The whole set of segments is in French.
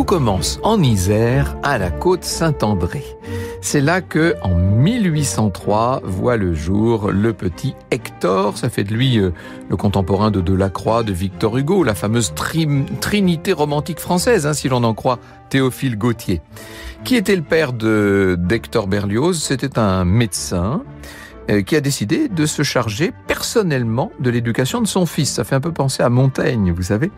commence en Isère, à la côte Saint-André. C'est là que, en 1803, voit le jour le petit Hector. Ça fait de lui le contemporain de Delacroix, de Victor Hugo, la fameuse trinité romantique française, si l'on en croit Théophile Gautier. Qui était le père d'Hector Berlioz? C'était un médecin qui a décidé de se charger personnellement de l'éducation de son fils. Ça fait un peu penser à Montaigne, vous savez.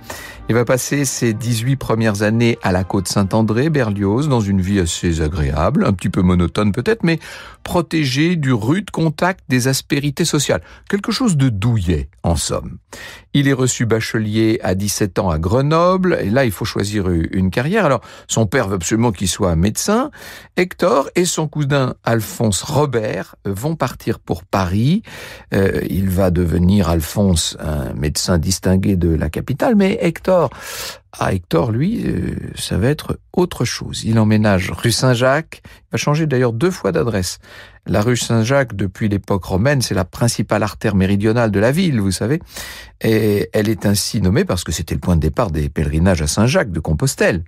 Il va passer ses 18 premières années à la côte Saint-André, Berlioz, dans une vie assez agréable, un petit peu monotone peut-être, mais protégé du rude contact des aspérités sociales. Quelque chose de douillet, en somme. Il est reçu bachelier à 17 ans à Grenoble, et là, il faut choisir une carrière. Alors, son père veut absolument qu'il soit médecin. Hector et son cousin Alphonse Robert vont partir pour Paris. Il va devenir, Alphonse, un médecin distingué de la capitale, mais Hector, lui, ça va être autre chose. Il emménage rue Saint-Jacques, il va changer d'ailleurs 2 fois d'adresse. La rue Saint-Jacques, depuis l'époque romaine, c'est la principale artère méridionale de la ville, vous savez. Et elle est ainsi nommée parce que c'était le point de départ des pèlerinages à Saint-Jacques de Compostelle.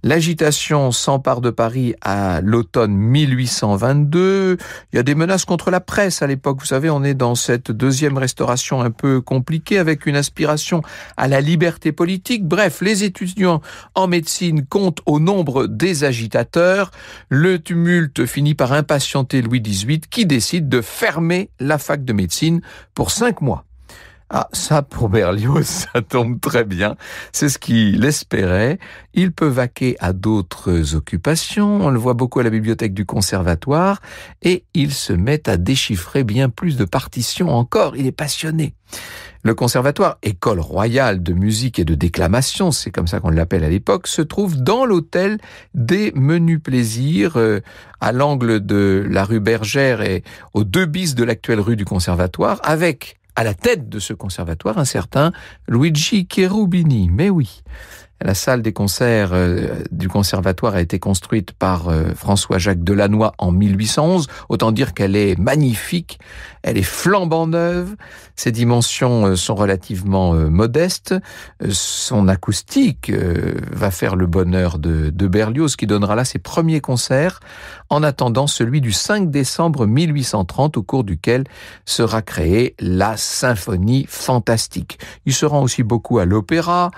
L'agitation s'empare de Paris à l'automne 1822. Il y a des menaces contre la presse à l'époque. Vous savez, on est dans cette deuxième restauration un peu compliquée avec une aspiration à la liberté politique. Bref, les étudiants en médecine comptent au nombre des agitateurs. Le tumulte finit par impatienter Louis XVIII qui décide de fermer la fac de médecine pour 5 mois. Ah, ça, pour Berlioz, ça tombe très bien. C'est ce qu'il espérait. Il peut vaquer à d'autres occupations. On le voit beaucoup à la bibliothèque du conservatoire. Et il se met à déchiffrer bien plus de partitions encore. Il est passionné. Le conservatoire, école royale de musique et de déclamation, c'est comme ça qu'on l'appelle à l'époque, se trouve dans l'hôtel des Menus Plaisirs, à l'angle de la rue Bergère et au 2 bis de l'actuelle rue du Conservatoire, avec à la tête de ce conservatoire, un certain Luigi Cherubini. Mais oui, la salle des concerts du conservatoire a été construite par François-Jacques Delannoy en 1811. Autant dire qu'elle est magnifique, elle est flambant neuve. Ses dimensions sont relativement modestes. Son acoustique va faire le bonheur de Berlioz, qui donnera là ses premiers concerts, en attendant celui du 5 décembre 1830, au cours duquel sera créée la Symphonie fantastique. Il se rend aussi beaucoup à l'opéra.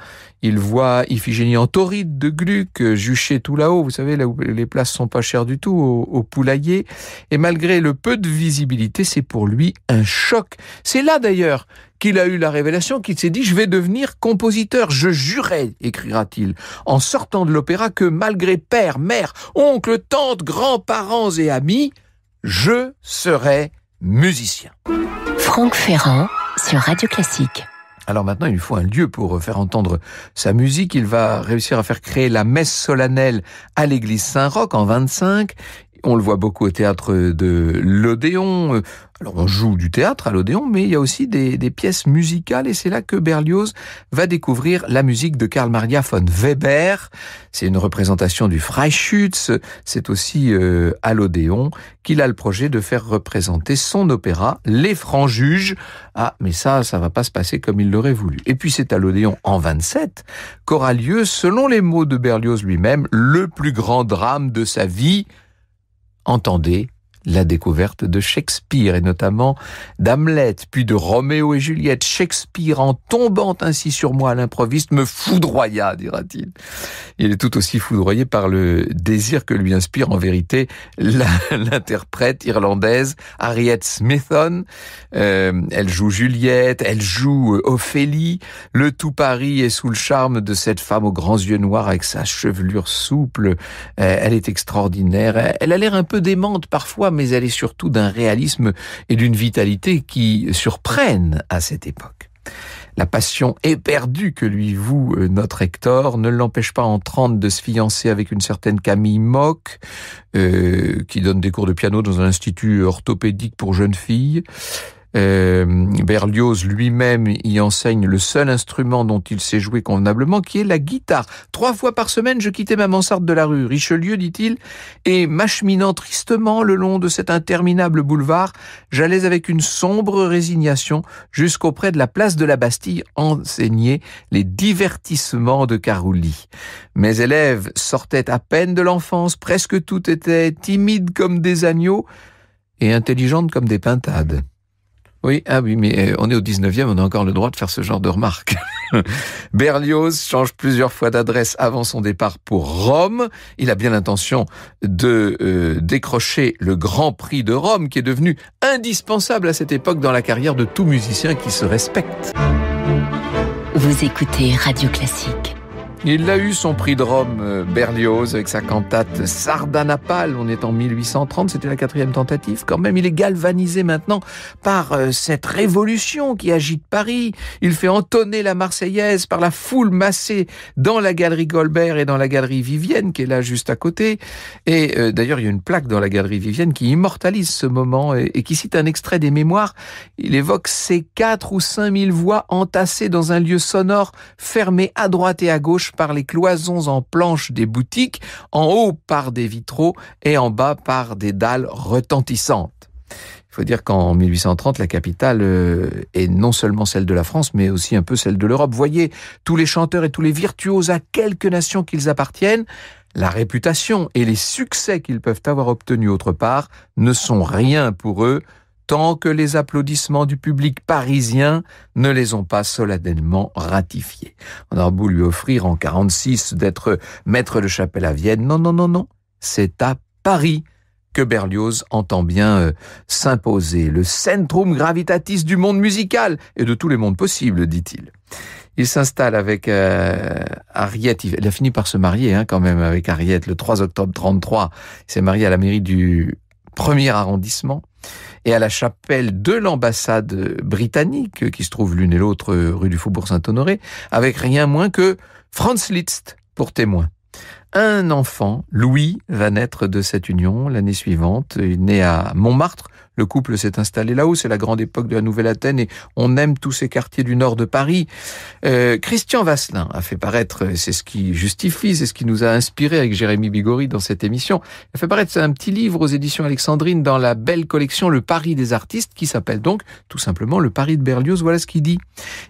Il voit Iphigénie en Tauride de Gluck, juché tout là-haut, vous savez, là où les places sont pas chères du tout, au Poulailler. Et malgré le peu de visibilité, c'est pour lui un choc. C'est là d'ailleurs qu'il a eu la révélation, qu'il s'est dit « Je vais devenir compositeur, je jurais », écrira-t-il, en sortant de l'opéra, que malgré père, mère, oncle, tante, grands-parents et amis, je serai musicien. Franck Ferrand sur Radio Classique. Alors maintenant, il lui faut un lieu pour faire entendre sa musique. Il va réussir à faire créer la messe solennelle à l'église Saint-Roch en 25. On le voit beaucoup au théâtre de l'Odéon. Alors on joue du théâtre à l'Odéon, mais il y a aussi des pièces musicales, et c'est là que Berlioz va découvrir la musique de Karl Maria von Weber. C'est une représentation du Freischütz. C'est aussi à l'Odéon qu'il a le projet de faire représenter son opéra Les Francs-Juges. Ah, mais ça va pas se passer comme il l'aurait voulu. Et puis c'est à l'Odéon en 27 qu'aura lieu, selon les mots de Berlioz lui-même, le plus grand drame de sa vie. Entendez la découverte de Shakespeare, et notamment d'Hamlet, puis de Roméo et Juliette. Shakespeare, en tombant ainsi sur moi à l'improviste, me foudroya, dira-t-il. Il est tout aussi foudroyé par le désir que lui inspire en vérité l'interprète irlandaise Harriet Smithson. Elle joue Juliette, elle joue Ophélie. Le tout Paris est sous le charme de cette femme aux grands yeux noirs avec sa chevelure souple. Elle est extraordinaire. Elle a l'air un peu démente parfois, mais elle est surtout d'un réalisme et d'une vitalité qui surprennent à cette époque. La passion éperdue que lui voue notre Hector ne l'empêche pas en 30 de se fiancer avec une certaine Camille Mock, qui donne des cours de piano dans un institut orthopédique pour jeunes filles. Berlioz lui-même y enseigne le seul instrument dont il sait jouer convenablement, qui est la guitare. 3 fois par semaine, je quittais ma mansarde de la rue Richelieu, dit-il, et m'acheminant tristement le long de cet interminable boulevard, j'allais avec une sombre résignation jusqu'auprès de la place de la Bastille enseigner les divertissements de Carouli. Mes élèves sortaient à peine de l'enfance, presque tout étaient timides comme des agneaux et intelligentes comme des pintades. Oui, mais on est au 19e, on a encore le droit de faire ce genre de remarques. Berlioz change plusieurs fois d'adresse avant son départ pour Rome. Il a bien l'intention de décrocher le Grand Prix de Rome, qui est devenu indispensable à cette époque dans la carrière de tout musicien qui se respecte. Vous écoutez Radio Classique. Il a eu son prix de Rome, Berlioz, avec sa cantate Sardanapale. On est en 1830, c'était la 4e tentative. Quand même, il est galvanisé maintenant par cette révolution qui agite Paris. Il fait entonner la Marseillaise par la foule massée dans la galerie Goldberg et dans la galerie Vivienne, qui est là juste à côté. Et d'ailleurs, il y a une plaque dans la galerie Vivienne qui immortalise ce moment et qui cite un extrait des mémoires. Il évoque ces 4 ou 5 000 voix entassées dans un lieu sonore fermé à droite et à gauche par les cloisons en planches des boutiques, en haut par des vitraux et en bas par des dalles retentissantes. Il faut dire qu'en 1830, la capitale est non seulement celle de la France, mais aussi un peu celle de l'Europe. Voyez, tous les chanteurs et tous les virtuoses, à quelque nation qu'ils appartiennent, la réputation et les succès qu'ils peuvent avoir obtenus autre part ne sont rien pour eux, tant que les applaudissements du public parisien ne les ont pas solennellement ratifiés. On a beau lui offrir en 46 d'être maître de chapelle à Vienne. Non. C'est à Paris que Berlioz entend bien s'imposer. Le centrum gravitatis du monde musical et de tous les mondes possibles, dit-il. Il s'installe avec Harriet. Il a fini par se marier quand même avec Harriet le 3 octobre 33. Il s'est marié à la mairie du 1er arrondissement et à la chapelle de l'ambassade britannique, qui se trouve l'une et l'autre rue du Faubourg Saint-Honoré, avec rien moins que Franz Liszt pour témoin. Un enfant, Louis, va naître de cette union l'année suivante. Il est né à Montmartre. Le couple s'est installé là-haut. C'est la grande époque de la Nouvelle-Athènes et on aime tous ces quartiers du nord de Paris. Christian Vasselin a fait paraître, c'est ce qui justifie, c'est ce qui nous a inspiré avec Jérémy Bigori dans cette émission. Il a fait paraître un petit livre aux éditions Alexandrine dans la belle collection Le Paris des artistes, qui s'appelle donc tout simplement Le Paris de Berlioz. Voilà ce qu'il dit.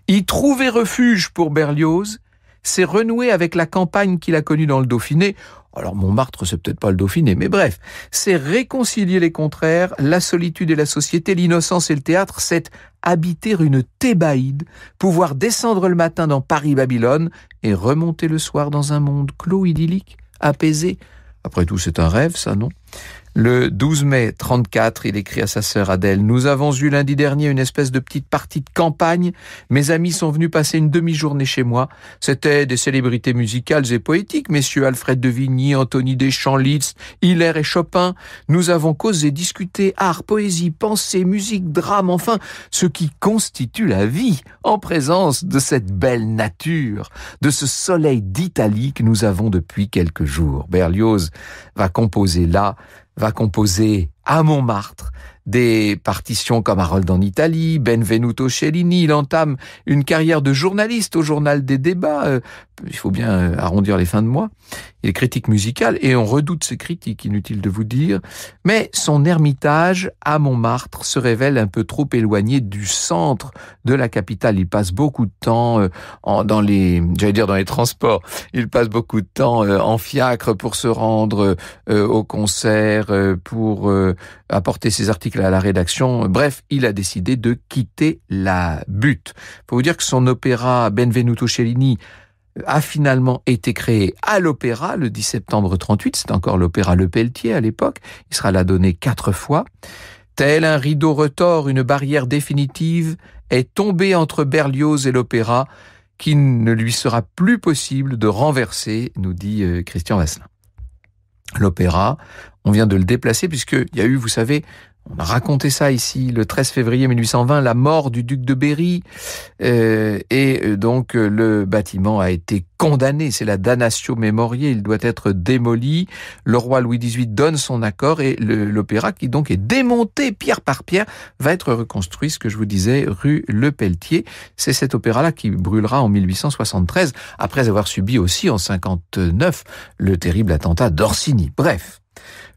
Y trouver refuge pour Berlioz, c'est renouer avec la campagne qu'il a connue dans le Dauphiné. Alors Montmartre, c'est peut-être pas le Dauphiné, mais bref, c'est réconcilier les contraires, la solitude et la société, l'innocence et le théâtre, c'est habiter une Thébaïde, pouvoir descendre le matin dans Paris-Babylone et remonter le soir dans un monde clos, idyllique, apaisé. Après tout, c'est un rêve, ça, non ? Le 12 mai 34, il écrit à sa sœur Adèle « Nous avons eu lundi dernier une espèce de petite partie de campagne. Mes amis sont venus passer une demi-journée chez moi. C'était des célébrités musicales et poétiques, messieurs Alfred de Vigny, Anthony Deschamps, Liszt, Hiller et Chopin. Nous avons causé, discuté art, poésie, pensée, musique, drame, enfin, ce qui constitue la vie, en présence de cette belle nature, de ce soleil d'Italie que nous avons depuis quelques jours. » Berlioz va composer là, va composer à Montmartre des partitions comme Harold en Italie, Benvenuto Cellini. Il entame une carrière de journaliste au journal des débats. Il faut bien arrondir les fins de mois. Il est critique musical et on redoute ses critiques, inutile de vous dire. Mais son ermitage à Montmartre se révèle un peu trop éloigné du centre de la capitale. Il passe beaucoup de temps dans les transports. Il passe beaucoup de temps en fiacre pour se rendre au concert, pour apporter ses articles à la rédaction. Bref, il a décidé de quitter la butte. Faut vous dire que son opéra Benvenuto Cellini a finalement été créé à l'Opéra le 10 septembre 38. C'est encore l'Opéra Le Pelletier à l'époque. Il sera là donné 4 fois. Tel un rideau retors, une barrière définitive est tombée entre Berlioz et l'Opéra qu'il ne lui sera plus possible de renverser, nous dit Christian Vasselin. L'Opéra, on vient de le déplacer puisqu'il y a eu, vous savez, On a raconté ça ici, le 13 février 1820, la mort du duc de Berry, donc le bâtiment a été condamné, c'est la damnatio memoriae, il doit être démoli. Le roi Louis XVIII donne son accord et l'opéra, qui donc est démonté pierre par pierre, va être reconstruit, ce que je vous disais, rue Le Pelletier. C'est cet opéra-là qui brûlera en 1873, après avoir subi aussi en 59 le terrible attentat d'Orsini. Bref.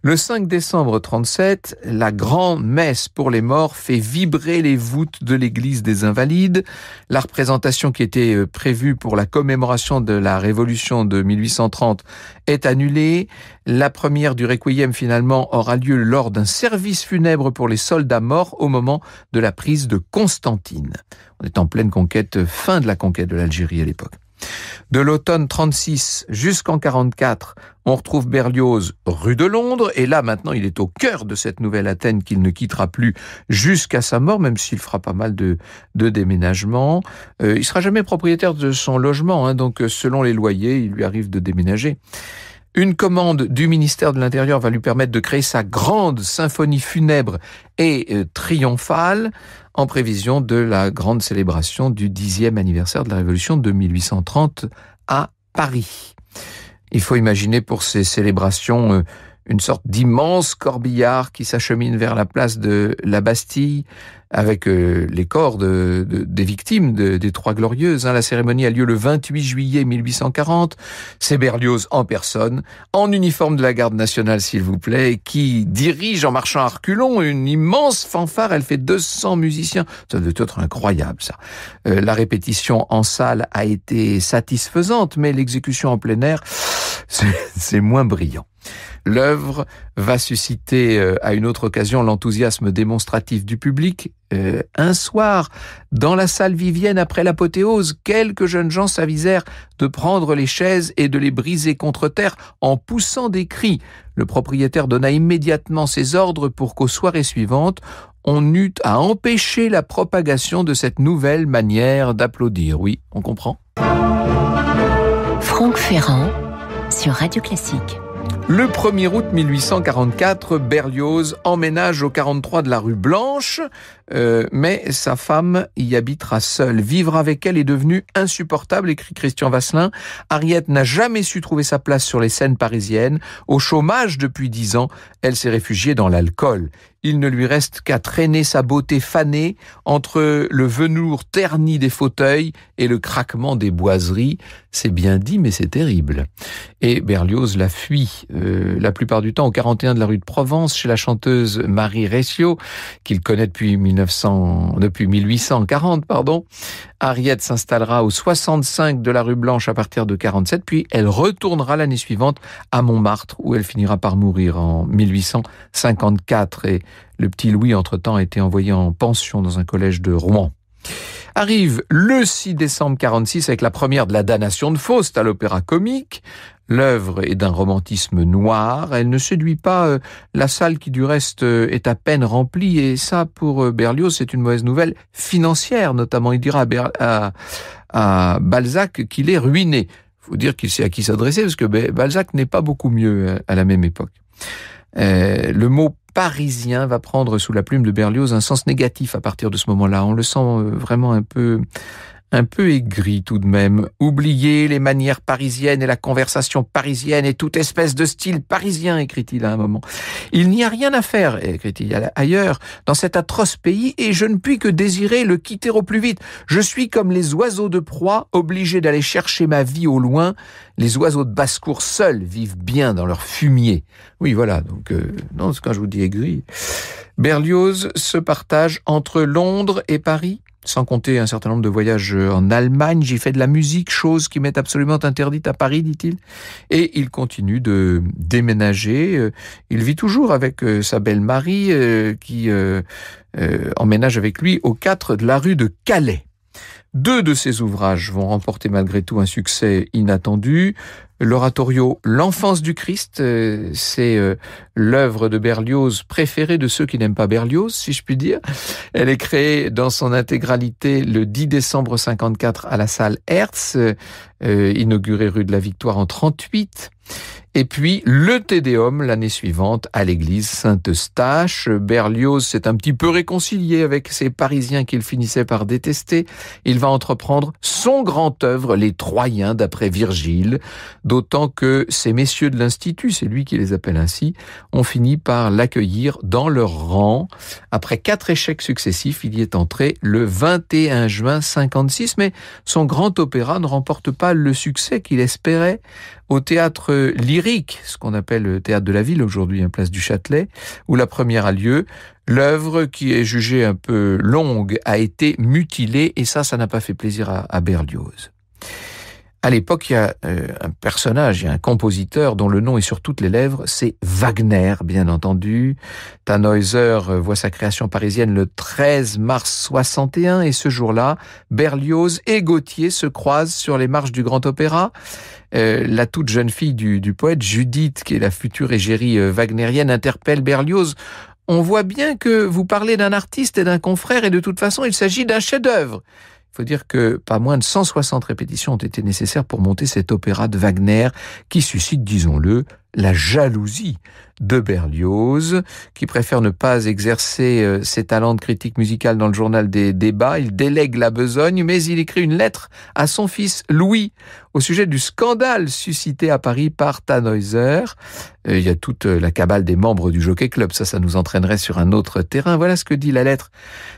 Le 5 décembre 37, la grande messe pour les morts fait vibrer les voûtes de l'église des Invalides. La représentation qui était prévue pour la commémoration de la Révolution de 1830 est annulée. La première du Requiem finalement aura lieu lors d'un service funèbre pour les soldats morts au moment de la prise de Constantine. On est en pleine conquête, fin de la conquête de l'Algérie à l'époque. De l'automne 36 jusqu'en 44, on retrouve Berlioz rue de Londres, et là maintenant il est au cœur de cette nouvelle Athènes qu'il ne quittera plus jusqu'à sa mort, même s'il fera pas mal de déménagements. Il sera jamais propriétaire de son logement, donc selon les loyers, il lui arrive de déménager. Une commande du ministère de l'Intérieur va lui permettre de créer sa grande symphonie funèbre et triomphale en prévision de la grande célébration du 10e anniversaire de la Révolution de 1830 à Paris. Il faut imaginer pour ces célébrations une sorte d'immense corbillard qui s'achemine vers la place de la Bastille avec les corps des victimes des Trois Glorieuses. La cérémonie a lieu le 28 juillet 1840. C'est Berlioz en personne, en uniforme de la garde nationale s'il vous plaît, qui dirige en marchant à reculons une immense fanfare. Elle fait 200 musiciens. Ça doit être incroyable ça. La répétition en salle a été satisfaisante, mais l'exécution en plein air, c'est moins brillant. L'œuvre va susciter à une autre occasion l'enthousiasme démonstratif du public. Un soir, dans la salle Vivienne après l'apothéose, quelques jeunes gens s'avisèrent de prendre les chaises et de les briser contre terre en poussant des cris. Le propriétaire donna immédiatement ses ordres pour qu'aux soirées suivantes, on eût à empêcher la propagation de cette nouvelle manière d'applaudir. Oui, on comprend. Franck Ferrand sur Radio Classique. Le 1er août 1844, Berlioz emménage au 43 de la rue Blanche, mais sa femme y habitera seule. Vivre avec elle est devenu insupportable, écrit Christian Vasselin. Harriet n'a jamais su trouver sa place sur les scènes parisiennes. Au chômage depuis 10 ans, elle s'est réfugiée dans l'alcool. Il ne lui reste qu'à traîner sa beauté fanée entre le velours terni des fauteuils et le craquement des boiseries. C'est bien dit, mais c'est terrible. Et Berlioz la fuit, la plupart du temps au 41 de la rue de Provence, chez la chanteuse Marie Recio, qu'il connaît depuis 1840. Harriet s'installera au 65 de la rue Blanche à partir de 47, puis elle retournera l'année suivante à Montmartre, où elle finira par mourir en 1854. Et le petit Louis, entre-temps, a été envoyé en pension dans un collège de Rouen. Arrive le 6 décembre 46 avec la première de la damnation de Faust à l'Opéra Comique. L'œuvre est d'un romantisme noir. Elle ne séduit pas la salle qui, du reste, est à peine remplie. Et ça, pour Berlioz, c'est une mauvaise nouvelle financière, notamment. Il dira à Balzac qu'il est ruiné. Il faut dire qu'il sait à qui s'adresser, parce que Balzac n'est pas beaucoup mieux à la même époque. Le mot parisien va prendre sous la plume de Berlioz un sens négatif à partir de ce moment-là. On le sent vraiment un peu aigri tout de même. Oubliez les manières parisiennes et la conversation parisienne et toute espèce de style parisien, écrit-il à un moment. Il n'y a rien à faire, écrit-il ailleurs, dans cet atroce pays, et je ne puis que désirer le quitter au plus vite. Je suis comme les oiseaux de proie, obligés d'aller chercher ma vie au loin. Les oiseaux de basse-cour seuls vivent bien dans leur fumier. Oui, voilà, donc, non, c'est quand je vous dis aigri. Berlioz se partage entre Londres et Paris, sans compter un certain nombre de voyages en Allemagne. J'y fais de la musique, chose qui m'est absolument interdite à Paris, dit-il. Et il continue de déménager. Il vit toujours avec sa belle Marie, qui emménage avec lui au 4 de la rue de Calais. 2 de ses ouvrages vont remporter malgré tout un succès inattendu. L'oratorio L'Enfance du Christ, c'est l'œuvre de Berlioz préférée de ceux qui n'aiment pas Berlioz, si je puis dire. Elle est créée dans son intégralité le 10 décembre 54 à la salle Hertz, inaugurée rue de la Victoire en 38. Et puis le Te Deum l'année suivante à l'église Saint-Eustache. Berlioz s'est un petit peu réconcilié avec ces Parisiens qu'il finissait par détester. Il va entreprendre son grand œuvre, les Troyens d'après Virgile, d'autant que ces messieurs de l'Institut, c'est lui qui les appelle ainsi, ont fini par l'accueillir dans leur rang. Après 4 échecs successifs, il y est entré le 21 juin 56, mais son grand opéra ne remporte pas le succès qu'il espérait. Au théâtre lyrique, ce qu'on appelle le théâtre de la ville aujourd'hui, en place du Châtelet, où la première a lieu, l'œuvre qui est jugée un peu longue a été mutilée, et ça n'a pas fait plaisir à Berlioz. À l'époque, il y a un personnage, il y a un compositeur dont le nom est sur toutes les lèvres, c'est Wagner, bien entendu. Tannhäuser voit sa création parisienne le 13 mars 61, et ce jour-là, Berlioz et Gautier se croisent sur les marches du Grand Opéra. La toute jeune fille du poète, Judith, qui est la future égérie wagnérienne, interpelle Berlioz. On voit bien que vous parlez d'un artiste et d'un confrère, et de toute façon, il s'agit d'un chef-d'œuvre. Il faut dire que pas moins de 160 répétitions ont été nécessaires pour monter cet opéra de Wagner qui suscite, disons-le, la jalousie de Berlioz, qui préfère ne pas exercer ses talents de critique musicale dans le journal des débats. Il délègue la besogne, mais il écrit une lettre à son fils Louis au sujet du scandale suscité à Paris par Tannhäuser. Il y a toute la cabale des membres du Jockey Club, ça nous entraînerait sur un autre terrain. Voilà ce que dit la lettre.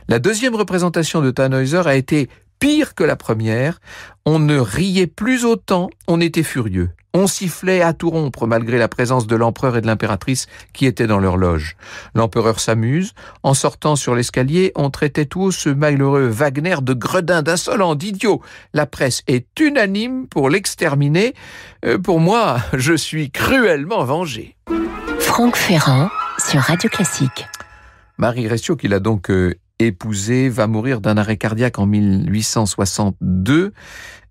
La deuxième représentation de Tannhäuser a été pire que la première. On ne riait plus autant, on était furieux. On sifflait à tout rompre malgré la présence de l'empereur et de l'impératrice qui étaient dans leur loge. L'empereur s'amuse. En sortant sur l'escalier, on traitait tout haut ce malheureux Wagner de gredin, d'insolent, d'idiot. La presse est unanime pour l'exterminer. Pour moi, je suis cruellement vengé. Franck Ferrand sur Radio Classique. Marie Recio, qui l'a donc épousé, va mourir d'un arrêt cardiaque en 1862.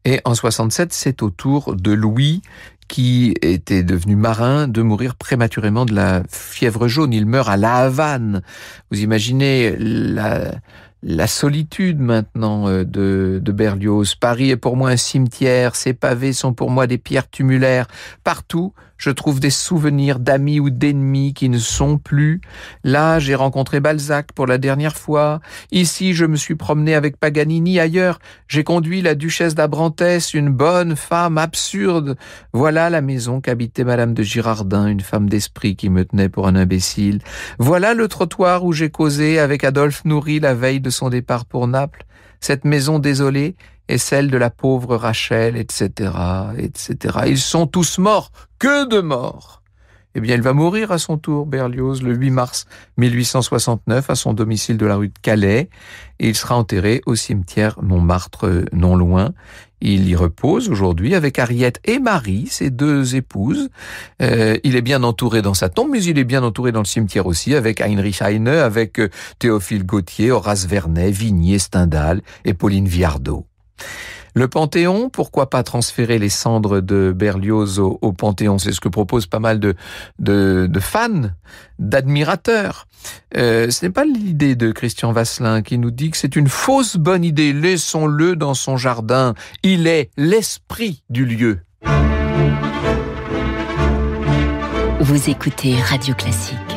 Et en 67, c'est au tour de Louis, qui était devenu marin, de mourir prématurément de la fièvre jaune. Il meurt à La Havane. Vous imaginez la solitude maintenant de Berlioz. Paris est pour moi un cimetière, ses pavés sont pour moi des pierres tumulaires. Partout, je trouve des souvenirs d'amis ou d'ennemis qui ne sont plus. Là, j'ai rencontré Balzac pour la dernière fois. Ici, je me suis promené avec Paganini. Ailleurs, j'ai conduit la duchesse d'Abrantès, une bonne femme absurde. Voilà la maison qu'habitait Madame de Girardin, une femme d'esprit qui me tenait pour un imbécile. Voilà le trottoir où j'ai causé avec Adolphe Nourri la veille de son départ pour Naples. Cette maison désolée est celle de la pauvre Rachel, etc., etc. Ils sont tous morts. Que de morts! Eh bien, il va mourir à son tour, Berlioz, le 8 mars 1869, à son domicile de la rue de Calais, et il sera enterré au cimetière Montmartre, non loin. Il y repose aujourd'hui avec Henriette et Marie, ses 2 épouses. Il est bien entouré dans sa tombe, mais il est bien entouré dans le cimetière aussi, avec Heinrich Heine, avec Théophile Gautier, Horace Vernet, Vignier, Stendhal et Pauline Viardot. Le Panthéon, pourquoi pas transférer les cendres de Berlioz au Panthéon? C'est ce que proposent pas mal de fans, d'admirateurs. Ce n'est pas l'idée de Christian Vasselin qui nous dit que c'est une fausse bonne idée. Laissons-le dans son jardin. Il est l'esprit du lieu. Vous écoutez Radio Classique.